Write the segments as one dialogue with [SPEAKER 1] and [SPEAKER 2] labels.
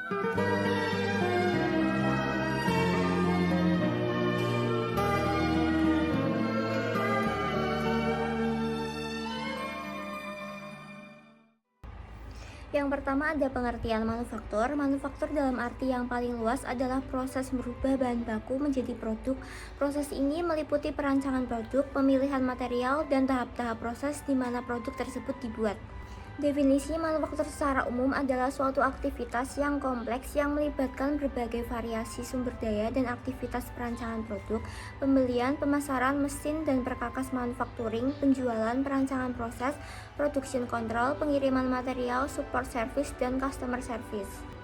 [SPEAKER 1] Yang pertama ada pengertian manufaktur. Manufaktur dalam arti yang paling luas adalah proses merubah bahan baku menjadi produk. Proses ini meliputi perancangan produk, pemilihan material, dan tahap-tahap proses di mana produk tersebut dibuat. Definisi manufaktur secara umum adalah suatu aktivitas yang kompleks yang melibatkan berbagai variasi sumber daya dan aktivitas perancangan produk, pembelian, pemasaran, mesin dan perkakas manufacturing, penjualan, perancangan proses, production control, pengiriman material, support service, dan customer service.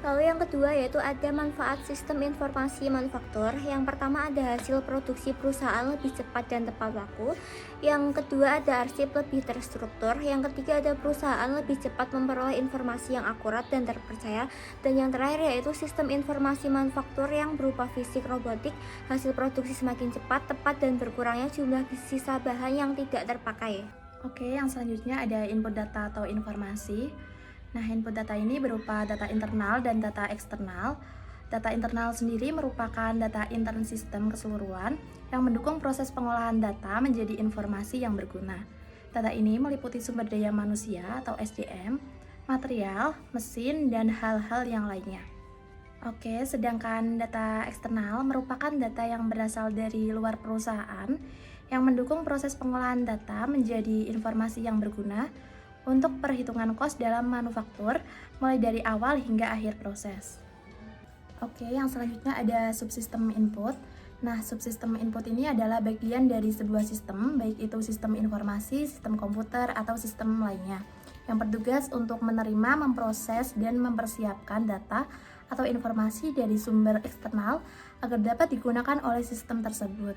[SPEAKER 1] Lalu yang kedua yaitu ada manfaat sistem informasi manufaktur. Yang pertama ada hasil produksi perusahaan lebih cepat dan tepat waktu. Yang kedua ada arsip lebih terstruktur. Yang ketiga ada perusahaan lebih cepat memperoleh informasi yang akurat dan terpercaya. Dan yang terakhir yaitu sistem informasi manufaktur yang berupa fisik robotik. Hasil produksi semakin cepat, tepat dan berkurangnya jumlah sisa bahan yang tidak terpakai.
[SPEAKER 2] Oke, yang selanjutnya ada input data atau informasi. Nah, input data ini berupa data internal dan data eksternal. Data internal sendiri merupakan data intern sistem keseluruhan yang mendukung proses pengolahan data menjadi informasi yang berguna. Data ini meliputi sumber daya manusia atau SDM, material, mesin, dan hal-hal yang lainnya. Oke, sedangkan data eksternal merupakan data yang berasal dari luar perusahaan yang mendukung proses pengolahan data menjadi informasi yang berguna untuk perhitungan kos dalam manufaktur mulai dari awal hingga akhir proses. Oke, yang selanjutnya ada subsistem input. Nah, subsistem input ini adalah bagian dari sebuah sistem, baik itu sistem informasi, sistem komputer, atau sistem lainnya, yang bertugas untuk menerima, memproses, dan mempersiapkan data atau informasi dari sumber eksternal agar dapat digunakan oleh sistem tersebut.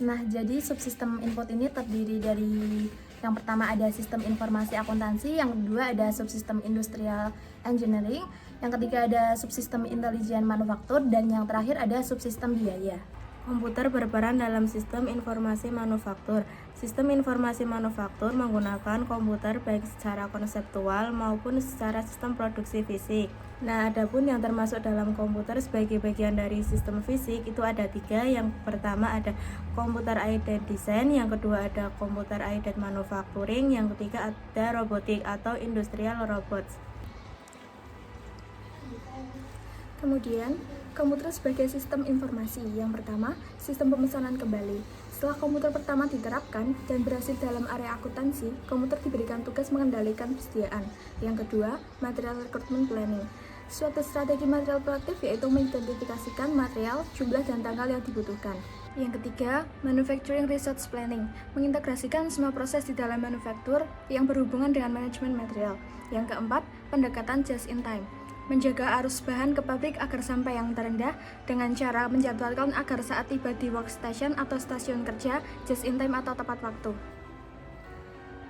[SPEAKER 2] Nah, jadi subsistem input ini terdiri dari yang pertama ada sistem informasi akuntansi, yang kedua ada subsistem industrial engineering, yang ketiga ada subsistem intelijen manufaktur, dan yang terakhir ada subsistem biaya.
[SPEAKER 3] Komputer berperan dalam sistem informasi manufaktur. Sistem informasi manufaktur menggunakan komputer baik secara konseptual maupun secara sistem produksi fisik. Nah, adapun yang termasuk dalam komputer sebagai bagian dari sistem fisik itu ada 3. Yang pertama ada komputer aided design, yang kedua ada komputer aided manufacturing, yang ketiga ada robotik atau industrial robots.
[SPEAKER 4] Kemudian, komputer sebagai sistem informasi. Yang pertama, sistem pemesanan kembali. Setelah komputer pertama diterapkan dan berhasil dalam area akuntansi, komputer diberikan tugas mengendalikan persediaan. Yang kedua, material recruitment planning. Suatu strategi material proaktif yaitu mengidentifikasikan material, jumlah, dan tanggal yang dibutuhkan. Yang ketiga, manufacturing resource planning, mengintegrasikan semua proses di dalam manufaktur yang berhubungan dengan manajemen material. Yang keempat, pendekatan just in time, menjaga arus bahan ke pabrik agar sampai yang terendah dengan cara menjadwalkan agar saat tiba di workstation atau stasiun kerja just in time atau tepat waktu.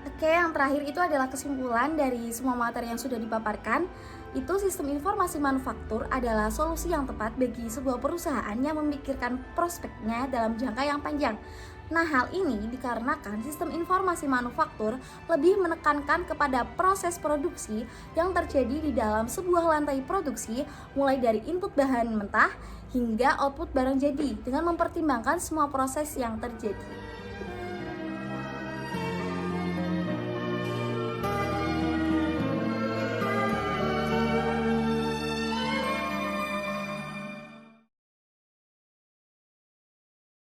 [SPEAKER 2] Oke, yang terakhir itu adalah kesimpulan dari semua materi yang sudah dipaparkan. Itu sistem informasi manufaktur adalah solusi yang tepat bagi sebuah perusahaan yang memikirkan prospeknya dalam jangka yang panjang. Nah, hal ini dikarenakan sistem informasi manufaktur lebih menekankan kepada proses produksi yang terjadi di dalam sebuah lantai produksi, mulai dari input bahan mentah hingga output barang jadi, dengan mempertimbangkan semua proses yang terjadi.